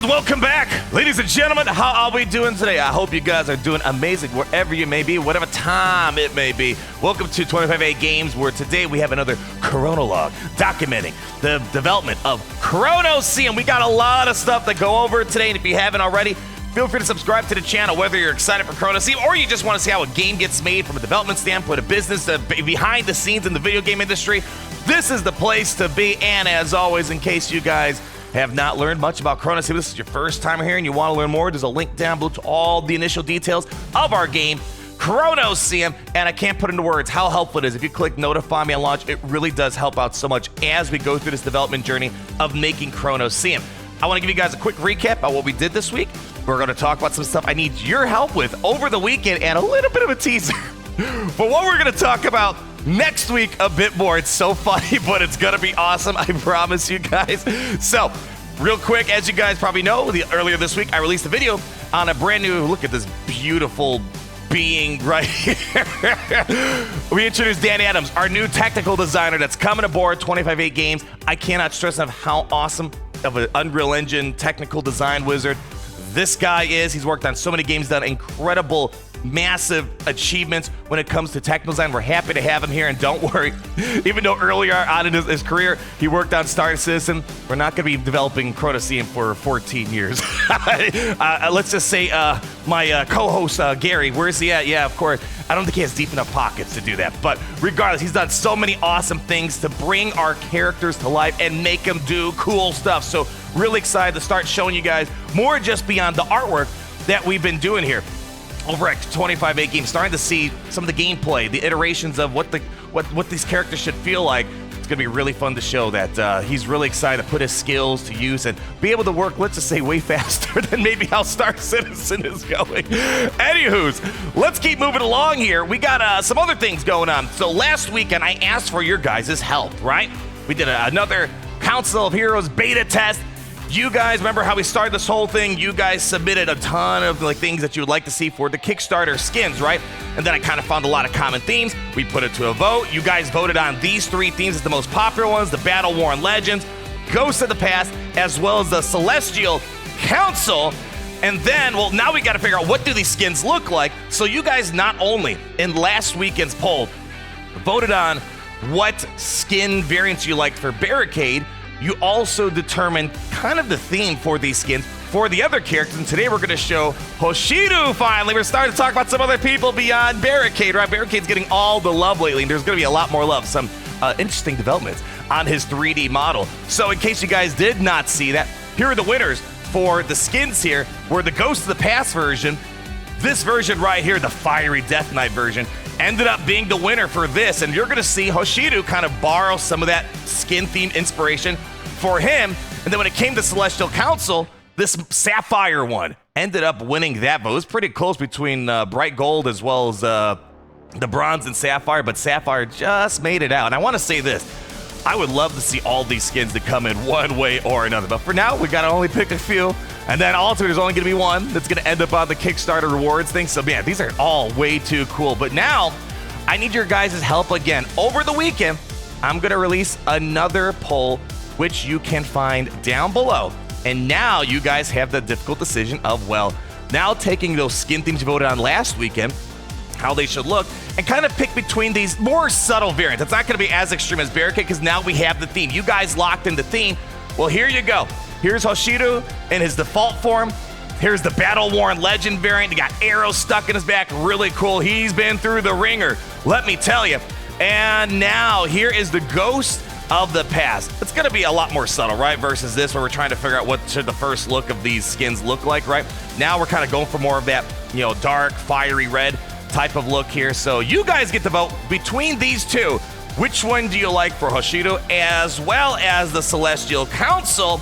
Welcome back, ladies and gentlemen. How are we doing today? I hope you guys are doing amazing wherever you may be, whatever time it may be. Welcome to 25A Games, where today we have another Kronolog documenting the development of Kronoseum. We got a lot of stuff to go over today, and if you haven't already, feel free to subscribe to the channel, whether you're excited for Kronoseum or you just want to see how a game gets made from a development standpoint, a business, behind the scenes in the video game industry. This is the place to be, and as always, in case you guys have not learned much about Kronoseum, this is your first time here and you want to learn more, there's a link down below to all the initial details of our game, Kronoseum, and I can't put into words how helpful it is. If you click notify me on launch, it really does help out so much as we go through this development journey of making Kronoseum. I want to give you guys a quick recap of what we did this week. We're going to talk about some stuff I need your help with over the weekend and a little bit of a teaser for what we're going to talk about next week a bit more. It's so funny, but it's going to be awesome. I promise you guys. So, real quick, as you guys probably know, earlier this week, I released a video on a brand new, look at this beautiful being right here. We introduced Dan Adams, our new technical designer that's coming aboard 25A Games. I cannot stress enough how awesome of an Unreal Engine technical design wizard this guy is. He's worked on so many games, done incredible, massive achievements when it comes to technical design. We're happy to have him here, and don't worry, even though earlier on in his career he worked on Star Citizen, we're not going to be developing Kronoseum for 14 years. Let's just say my co-host Gary, where's he at? Yeah, of course. I don't think he has deep enough pockets to do that, but regardless, he's done so many awesome things to bring our characters to life and make them do cool stuff. So really excited to start showing you guys more just beyond the artwork that we've been doing here over at 25A Games, starting to see some of the gameplay, the iterations of what these characters should feel like. It's going to be really fun to show that he's really excited to put his skills to use and be able to work, let's just say, way faster than maybe how Star Citizen is going. Anywho's, let's keep moving along here. We got some other things going on. So last weekend, I asked for your guys' help, right? We did another Council of Heroes beta test. You guys remember how we started this whole thing? You guys submitted a ton of things that you would like to see for the Kickstarter skins, right? And then I kind of found a lot of common themes. We put it to a vote. You guys voted on these three themes as the most popular ones: the Battle-Worn Legends, Ghosts of the Past, as well as the Celestial Council. And then, well, now we got to figure out what do these skins look like. So you guys not only in last weekend's poll voted on what skin variants you liked for Barricade, you also determined kind of the theme for these skins for the other characters. And today we're going to show Hoshiryu finally. We're starting to talk about some other people beyond Barricade, right? Barricade's getting all the love lately, and there's going to be a lot more love. Some interesting developments on his 3D model. So in case you guys did not see that, here are the winners for the skins here. Were the Ghost of the Past version. This version right here, the Fiery Death Knight version, ended up being the winner for this. And you're going to see Hoshiryu kind of borrow some of that skin theme inspiration for him. And then when it came to Celestial Council, this Sapphire one ended up winning that vote. It was pretty close between Bright Gold as well as the Bronze and Sapphire, but Sapphire just made it out. And I want to say this: I would love to see all these skins to come in one way or another. But for now, we got to only pick a few. And then also, there's only going to be one that's going to end up on the Kickstarter rewards thing. So, man, these are all way too cool. But now, I need your guys' help again. Over the weekend, I'm going to release another poll, which you can find down below. And now you guys have the difficult decision of, well, now taking those skin themes you voted on last weekend, how they should look, and kind of pick between these more subtle variants. It's not going to be as extreme as Barricade because now we have the theme. You guys locked in the theme. Well, here you go. Here's Hoshiryu in his default form. Here's the Battle-Worn Legend variant. He got arrows stuck in his back. Really cool. He's been through the ringer, let me tell you. And now here is the Ghost of the Past. It's going to be a lot more subtle, right? Versus this, where we're trying to figure out what should the first look of these skins look like, right? Now we're kind of going for more of that, dark, fiery red type of look here. So you guys get to vote between these two. Which one do you like for Hoshiryu as well as the Celestial Council?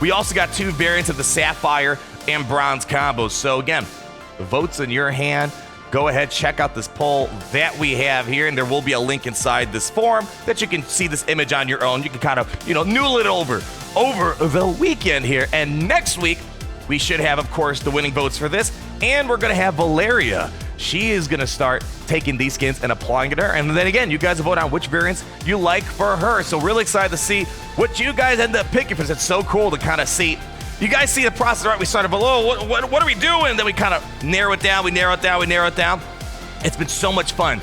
We also got two variants of the Sapphire and Bronze combos. So again, the vote's in your hand. Go ahead, check out this poll that we have here, and there will be a link inside this form that you can see this image on your own. You can kind of, noodle it over the weekend here. And next week, we should have, of course, the winning votes for this, and we're going to have Valeria. She is going to start taking these skins and applying it to her. And then again, you guys vote on which variants you like for her. So really excited to see what you guys end up picking, because it's so cool to kind of see, you guys see the process, right? We started below. What are we doing? Then we kind of narrow it down. We narrow it down. It's been so much fun.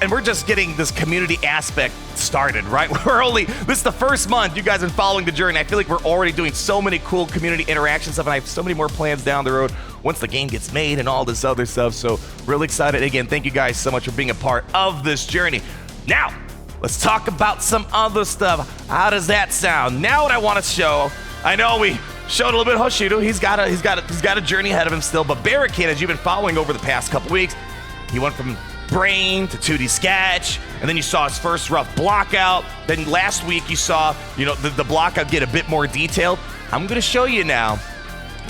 And we're just getting this community aspect started, right? This is the first month you guys have been following the journey. I feel like we're already doing so many cool community interaction stuff, and I have so many more plans down the road once the game gets made and all this other stuff. So really excited. Again, thank you guys so much for being a part of this journey. Now, let's talk about some other stuff. How does that sound? Now what I want to show, I know we showed a little bit of Hoshiryu. He's got a journey ahead of him still, but Barricade, as you've been following over the past couple weeks, he went from brain to 2D sketch, and then you saw his first rough block out. Then last week you saw, the block out get a bit more detailed. I'm gonna show you now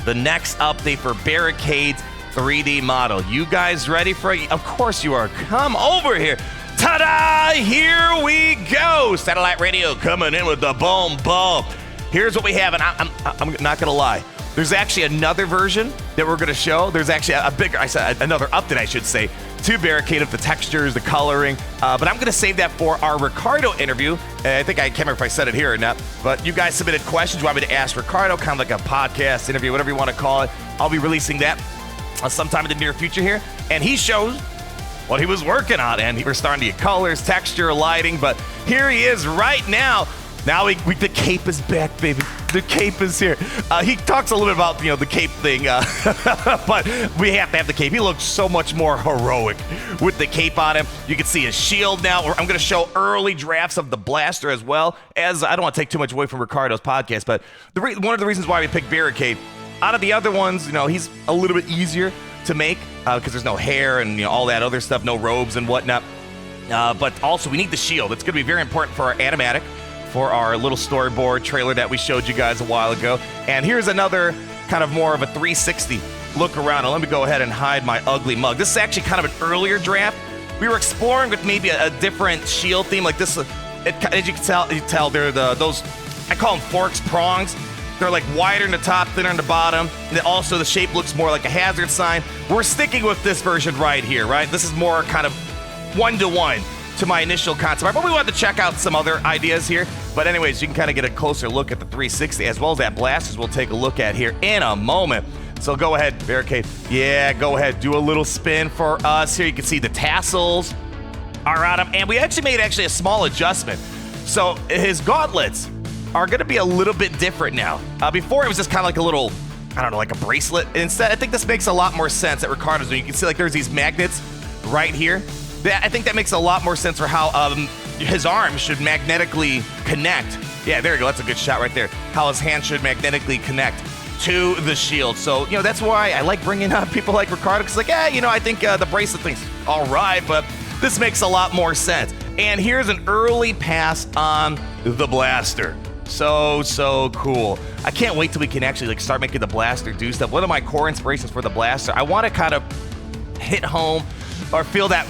the next update for Barricade's 3D model. You guys ready for it? Of course you are. Come over here. Ta-da! Here we go. Satellite radio coming in with the boom boom. Here's what we have, and I'm not gonna lie. There's actually another version that we're gonna show. There's actually another update, I should say, to Barricade of the textures, the coloring, but I'm gonna save that for our Ricardo interview. I can't remember if I said it here or not, but you guys submitted questions you want me to ask Ricardo, kind of like a podcast interview, whatever you want to call it. I'll be releasing that sometime in the near future here, and he shows what he was working on, and we're starting to get colors, texture, lighting, but here he is right now. Now the cape is back, baby. The cape is here. He talks a little bit about the cape thing, but we have to have the cape. He looks so much more heroic with the cape on him. You can see his shield now. I'm going to show early drafts of the blaster as well. As I don't want to take too much away from Ricardo's podcast, but one of the reasons why we picked Barricade, out of the other ones, he's a little bit easier to make because there's no hair and all that other stuff, no robes and whatnot. But also we need the shield. It's going to be very important for our animatic, for our little storyboard trailer that we showed you guys a while ago. And here's another kind of more of a 360 look around. And let me go ahead and hide my ugly mug. This is actually kind of an earlier draft. We were exploring with maybe a different shield theme like this. As you can tell, they're those, I call them forks, prongs. They're like wider in the top, thinner in the bottom. And then also the shape looks more like a hazard sign. We're sticking with this version right here, right? This is more kind of one-to-one to my initial concept art, but we wanted to check out some other ideas here. But anyways, you can kind of get a closer look at the 360 as well as that blasters we'll take a look at here in a moment. So go ahead, Barricade. Yeah, go ahead. Do a little spin for us here. You can see the tassels are on him. And we actually made a small adjustment. So his gauntlets are going to be a little bit different now. Before it was just kind of like a little, I don't know, like a bracelet. Instead, I think this makes a lot more sense at Ricardo's doing. You can see like there's these magnets right here. I think that makes a lot more sense for how his arm should magnetically connect. Yeah, there you go. That's a good shot right there. How his hand should magnetically connect to the shield. So, that's why I like bringing up people like Ricardo. Because I think the bracelet thing's all right, but this makes a lot more sense. And here's an early pass on the blaster. So cool. I can't wait till we can actually start making the blaster do stuff. One of my core inspirations for the blaster, I want to kind of hit home or feel that,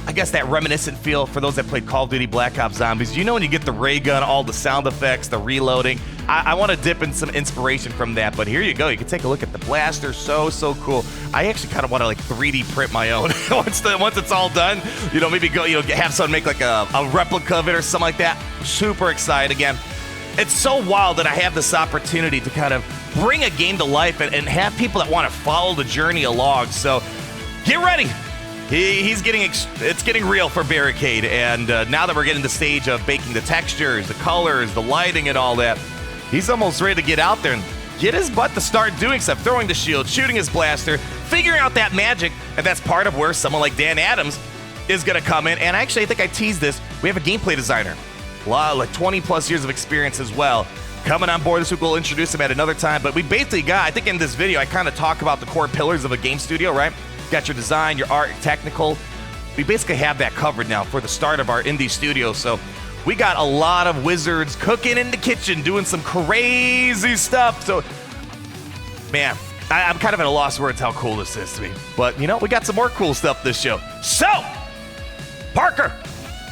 I guess, that reminiscent feel for those that played Call of Duty Black Ops Zombies. When you get the ray gun, all the sound effects, the reloading, I want to dip in some inspiration from that. But here you go. You can take a look at the blaster. So cool. I actually kind of want to 3D print my own once it's all done. Maybe go, have someone make a replica of it or something like that. Super excited. Again, it's so wild that I have this opportunity to kind of bring a game to life and have people that want to follow the journey along. So get ready. It's getting real for Barricade, and now that we're getting the stage of baking the textures, the colors, the lighting, and all that, he's almost ready to get out there and get his butt to start doing stuff, throwing the shield, shooting his blaster, figuring out that magic, and that's part of where someone like Dan Adams is going to come in. And actually, I think I teased this. We have a gameplay designer, 20 plus years of experience as well, coming on board. This week we'll introduce him at another time, but we basically got, I think in this video, I kind of talk about the core pillars of a game studio, right? Got your design, your art, technical. We basically have that covered now for the start of our indie studio. So we got a lot of wizards cooking in the kitchen, doing some crazy stuff. So, man, I'm kind of at a loss of words how cool this is to me. But, we got some more cool stuff this show. So, Parker,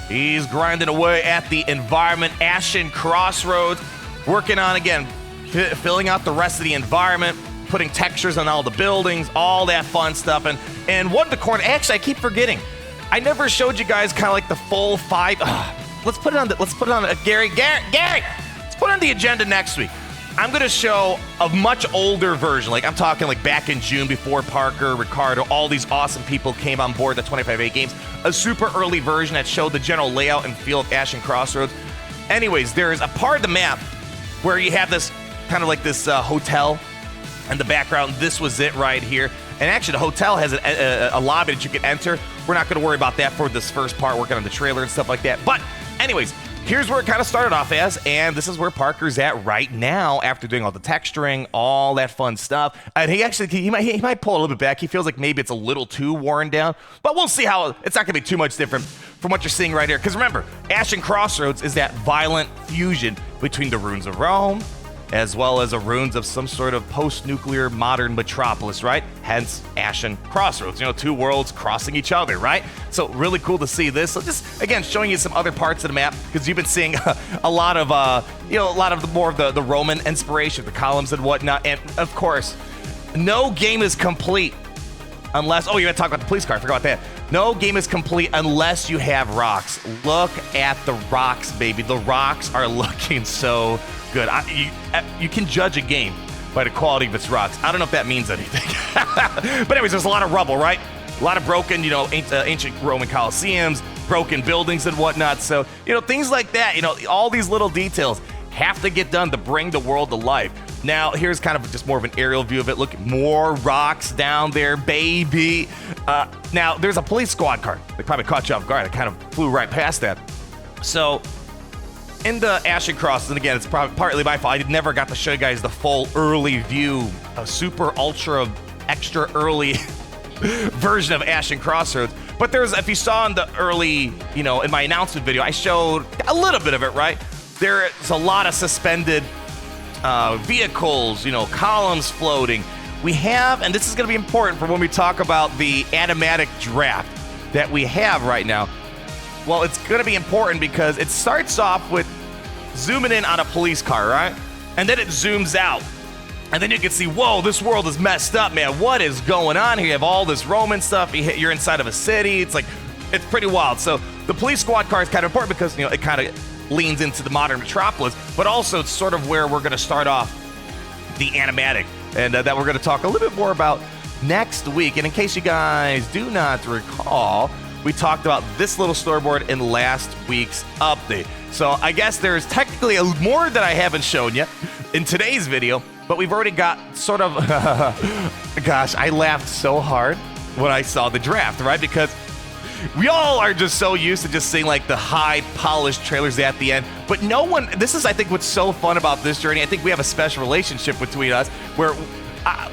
he's grinding away at the environment, Ashen Crossroads, working on, again, filling out the rest of the environment, putting textures on all the buildings, all that fun stuff. And one of the corner, actually, I keep forgetting. I never showed you guys kind of like the full 5. Let's put it on Gary, let's put it on the agenda next week. I'm going to show a much older version. Like, I'm talking like back in June before Parker, Ricardo, all these awesome people came on board the 25A games. A super early version that showed the general layout and feel of Ashen Crossroads. Anyways, there's a part of the map where you have this kind of like this hotel in the background. This was it right here. And actually, the hotel has a lobby that you can enter. We're not going to worry about that for this first part, working on the trailer and stuff like that. But anyways, here's where it kind of started off as, and this is where Parker's at right now after doing all the texturing, all that fun stuff. And he might pull a little bit back. He feels like maybe it's a little too worn down, but we'll see how it's not going to be too much different from what you're seeing right here. Because remember, Ashen Crossroads is that violent fusion between the ruins of Rome as well as the ruins of some sort of post-nuclear modern metropolis, right? Hence, Ashen Crossroads. You know, two worlds crossing each other, right? So really cool to see this. So just, again, showing you some other parts of the map, because you've been seeing a lot of, more of the Roman inspiration, the columns and whatnot. And, of course, no game is complete unless... Oh, you're going to talk about the police car. I forgot that. No game is complete unless you have rocks. Look at the rocks, baby. The rocks are looking so good. You can judge a game by the quality of its rocks. I don't know if that means anything. But anyways, there's a lot of rubble, right? A lot of broken, ancient Roman Colosseums, broken buildings and whatnot. So, things like that, all these little details have to get done to bring the world to life. Now, here's kind of just more of an aerial view of it. Look, more rocks down there, baby. Now, there's a police squad car. They probably caught you off guard. I kind of flew right past that. So, in the Ashen Cross, and again, it's probably partly my fault. I never got to show you guys the full early view, a super ultra extra early version of Ashen Crossroads. But if you saw in the early, in my announcement video, I showed a little bit of it, right? There's a lot of suspended vehicles, columns floating. We have, and this is going to be important for when we talk about the animatic draft that we have right now. Well, it's going to be important because it starts off with zooming in on a police car, right? And then it zooms out. And then you can see, whoa, this world is messed up, man. What is going on here? You have all this Roman stuff. You're inside of a city. It's pretty wild. So the police squad car is kind of important because, it kind of leans into the modern metropolis, but also it's sort of where we're going to start off the animatic, and that we're going to talk a little bit more about next week. And in case you guys do not recall, we talked about this little storyboard in last week's update. So I guess there's technically more that I haven't shown yet in today's video, but we've already got sort of, gosh, I laughed so hard when I saw the draft, right? Because we all are just so used to just seeing like the high polished trailers at the end, but no one, this is, I think, what's so fun about this journey. I think we have a special relationship between us where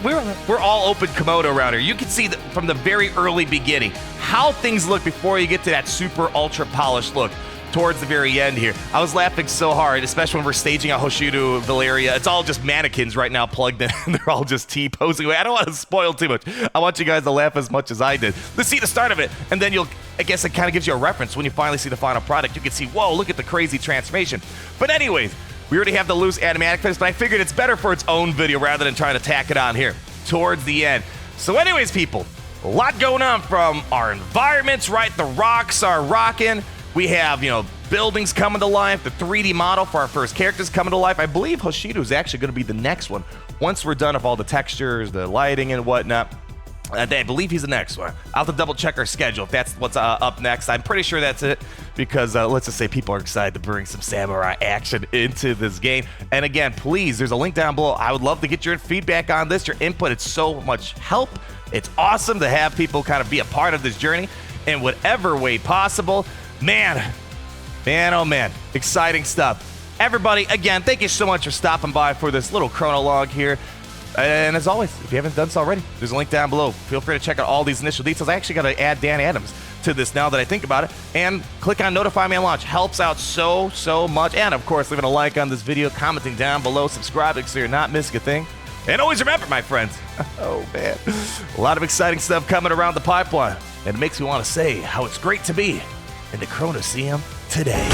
we're all open Komodo around here. You can see from the very early beginning how things look before you get to that super ultra polished look towards the very end here. I was laughing so hard, especially when we're staging out Hoshiryu, Valeria. It's all just mannequins right now plugged in. They're all just T-posing away. I don't want to spoil too much. I want you guys to laugh as much as I did. Let's see the start of it, and then I guess it kind of gives you a reference when you finally see the final product. You can see, whoa, look at the crazy transformation. But anyways, we already have the loose animatic finish, but I figured it's better for its own video rather than trying to tack it on here towards the end. So anyways, people, a lot going on from our environments, right? The rocks are rocking. We have, buildings coming to life. The 3D model for our first characters coming to life. I believe Hoshiryu is actually going to be the next one. Once we're done with all the textures, the lighting and whatnot, I believe he's the next one. I'll have to double check our schedule if that's what's up next. I'm pretty sure that's it because let's just say people are excited to bring some samurai action into this game. And again, please, there's a link down below. I would love to get your feedback on this, your input. It's so much help. It's awesome to have people kind of be a part of this journey in whatever way possible. Man, oh man, exciting stuff. Everybody, again, thank you so much for stopping by for this little chronologue here. And as always, if you haven't done so already, there's a link down below. Feel free to check out all these initial details. I actually got to add Dan Adams to this now that I think about it. And click on Notify Me on Launch. Helps out so much. And of course, leaving a like on this video, commenting down below, subscribing so you're not missing a thing. And always remember, my friends, oh man, a lot of exciting stuff coming around the pipeline. And it makes me want to say how it's great to be in the Kronoseum today.